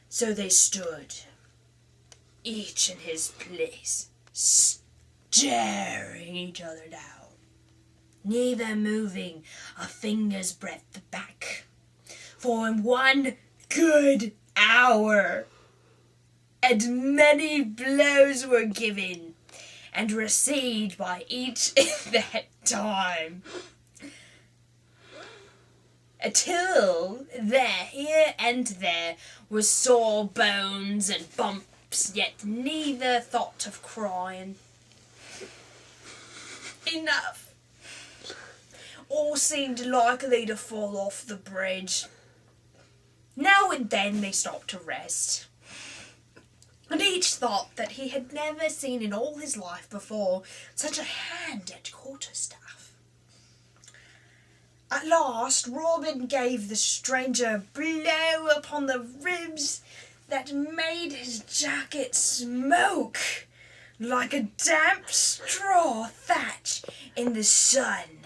So they stood, each in his place, staring each other down, neither moving a finger's breadth back. For in 1 good hour, and many blows were given and received by each in that time, until there, here and there, were sore bones and bumps, yet neither thought of crying. Enough. All seemed likely to fall off the bridge. Now and then they stopped to rest, and each thought that he had never seen in all his life before such a hand at quarterstaff. At last Robin gave the stranger a blow upon the ribs that made his jacket smoke like a damp straw thatch in the sun.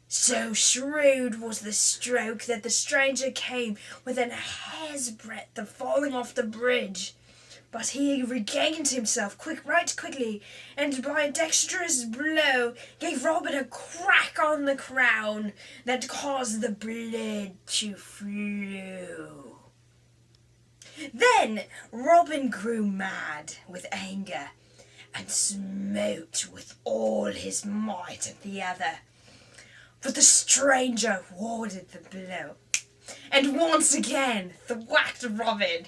So shrewd was the stroke that the stranger came within a hair's breadth of falling off the bridge. But he regained himself quickly, and by a dexterous blow gave Robin a crack on the crown that caused the blood to flow. Then Robin grew mad with anger, and smote with all his might at the other. But the stranger warded the blow, and once again thwacked Robin,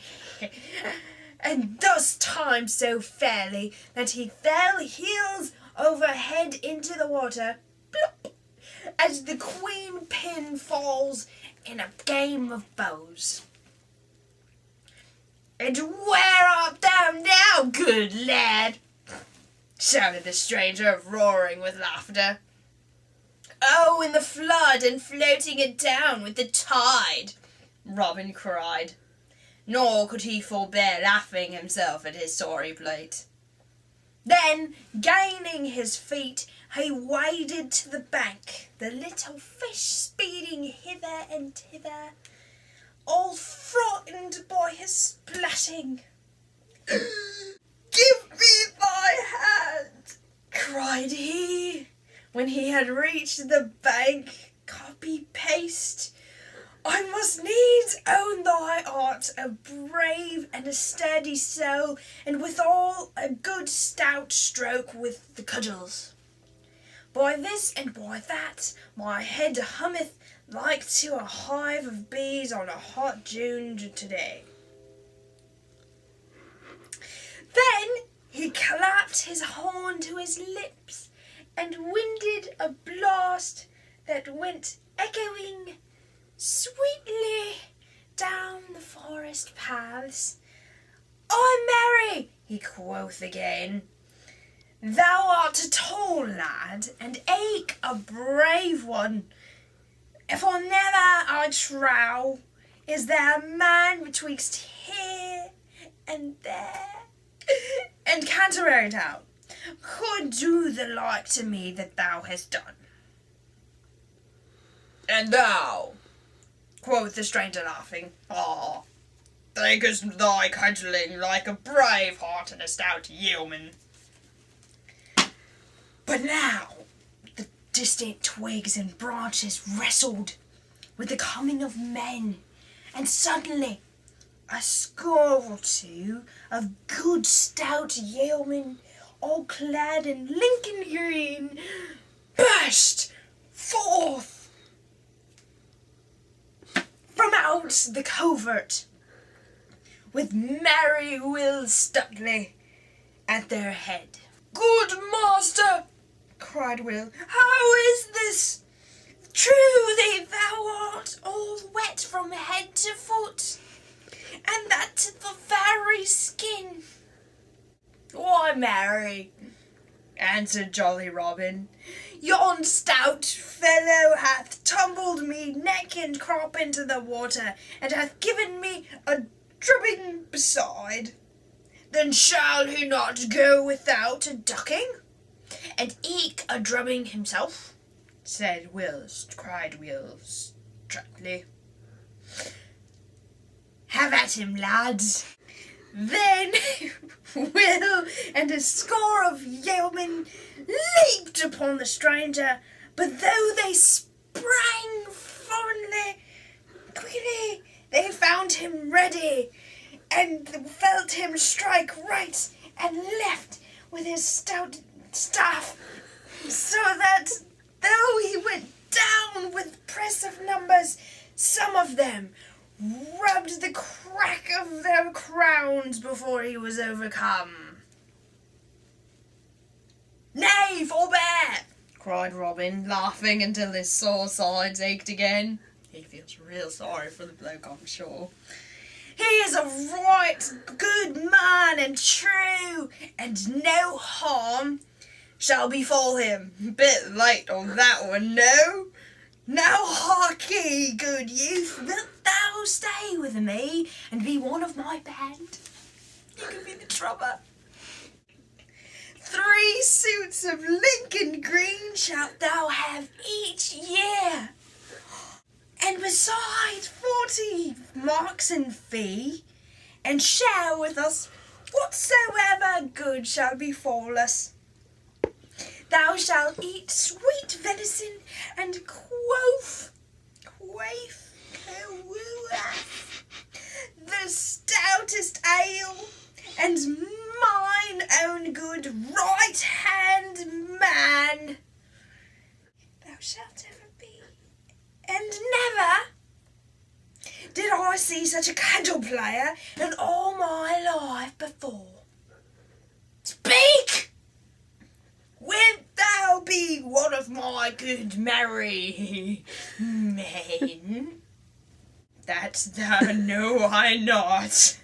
and thus timed so fairly that he fell heels over head into the water, plop, as the queen pin falls in a game of bows. "And where art thou now, good lad?" shouted the stranger, roaring with laughter. "Oh, in the flood, and floating it down with the tide," Robin cried. Nor could he forbear laughing himself at his sorry plight. Then, gaining his feet, he waded to the bank, the little fish speeding hither and thither, all frightened by his splashing. "Give me thy hand," cried he, when he had reached the bank. "Copy-paste. I must needs own thou art a brave and a sturdy soul, and withal a good stout stroke with the cudgels. By this and by that, my head hummeth like to a hive of bees on a hot June today." Then he clapped his horn to his lips, and winded a blast that went echoing sweetly down the forest paths. "I marry," he quoth again, "thou art a tall lad, and eke a brave one. For never, I trow, is there a man betwixt here and there, and Canterbury Town, could do the like to me that thou hast done." "And thou," quoth the stranger, laughing, "thinkest thy cudgelling like a brave heart and a stout yeoman." But now the distant twigs and branches wrestled with the coming of men, and suddenly a score or two of good stout yeomen, all clad in Lincoln green, burst forth from out the covert, with merry Will Stuteley at their head. "Good master," cried Will, "how is this? Truly thou art all wet from head to foot, and that to the very skin." "Why, marry," answered jolly Robin, "yon stout fellow hath tumbled me neck and crop into the water, and hath given me a drubbing beside. Then shall he not go without a ducking, and eke a drubbing himself?" cried Will Stuteley. "Have at him, lads." Then Will and a score of yeomen leaped upon the stranger, but though they sprang forwardly, quickly they found him ready, and felt him strike right and left with his stout staff, so that though he went down with press of numbers, some of them rubbed the crack of their crowns before he was overcome. "Nay, forbear!" cried Robin, laughing until his sore sides ached again. He feels real sorry for the bloke, I'm sure. "He is a right good man and true, and no harm shall befall him." Bit late on that one, no? "Now harkee, good youth, wilt thou stay with me and be one of my band? You can be the trummer. 3 suits of Lincoln green shalt thou have each year, and besides 40 marks in fee, and share with us whatsoever good shall befall us. Thou shalt eat sweet venison and the stoutest ale, and mine own good right-hand man thou shalt ever be. And never did I see such a cudgel player in all my life before. Speak! Wilt thou be one of my good merry men?" "That thou know I not,"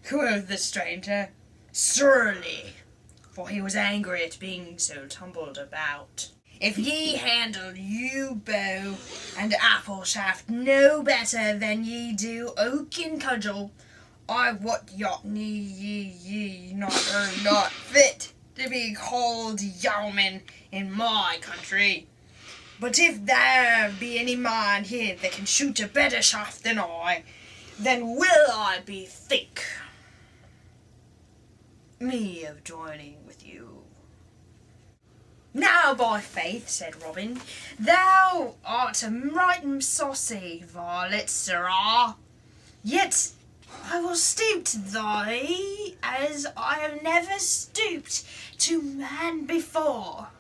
quoth the stranger, surly, for he was angry at being so tumbled about. "If ye handle yew bow and apple shaft no better than ye do oaken cudgel, I wot ye not fit to be called yeoman in my country. But if there be any man here that can shoot a better shaft than I, then will I bethink me of joining with you." "Now, by faith," said Robin, "thou art a right saucy varlet, sirrah. Yet I will stoop to thee as I have never stooped to man before.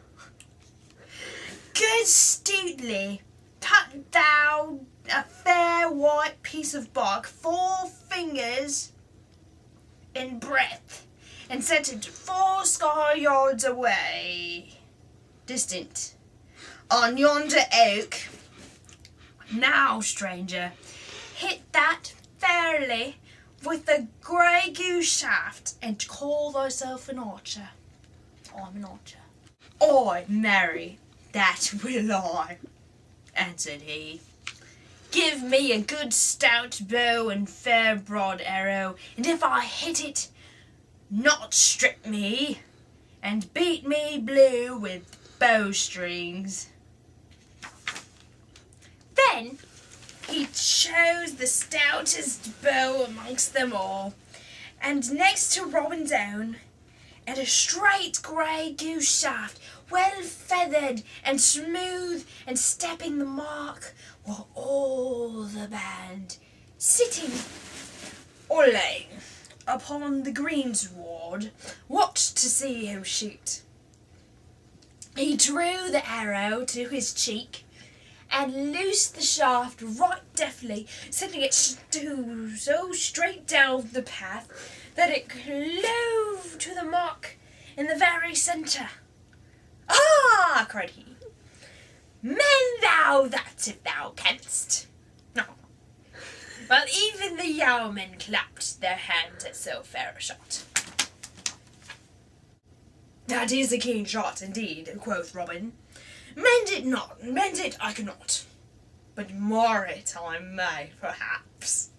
Good Stutely, cut thou a fair white piece of bark 4 fingers in breadth, and set it 80 yards away, distant, on yonder oak. Now, stranger, hit that fairly with the grey goose shaft, and call thyself an archer." "I'm an archer." "Ay, marry, that will I," answered he. "Give me a good stout bow and fair broad arrow, and if I hit it, not strip me, and beat me blue with bowstrings." Then he chose the stoutest bow amongst them all, and next to Robin's own, and a straight grey goose shaft, well feathered and smooth, and stepping the mark, while all the band, sitting or laying upon the greensward, watched to see him shoot. He drew the arrow to his cheek, and loosed the shaft right deftly, sending it so straight down the path that it clove to the mark in the very centre. "Ah!" cried he, "mend thou that if thou canst." Well, even the yeomen clapped their hands at so fair a shot. "That is a keen shot indeed," quoth Robin. "Mend it I cannot, but mar it I may, perhaps."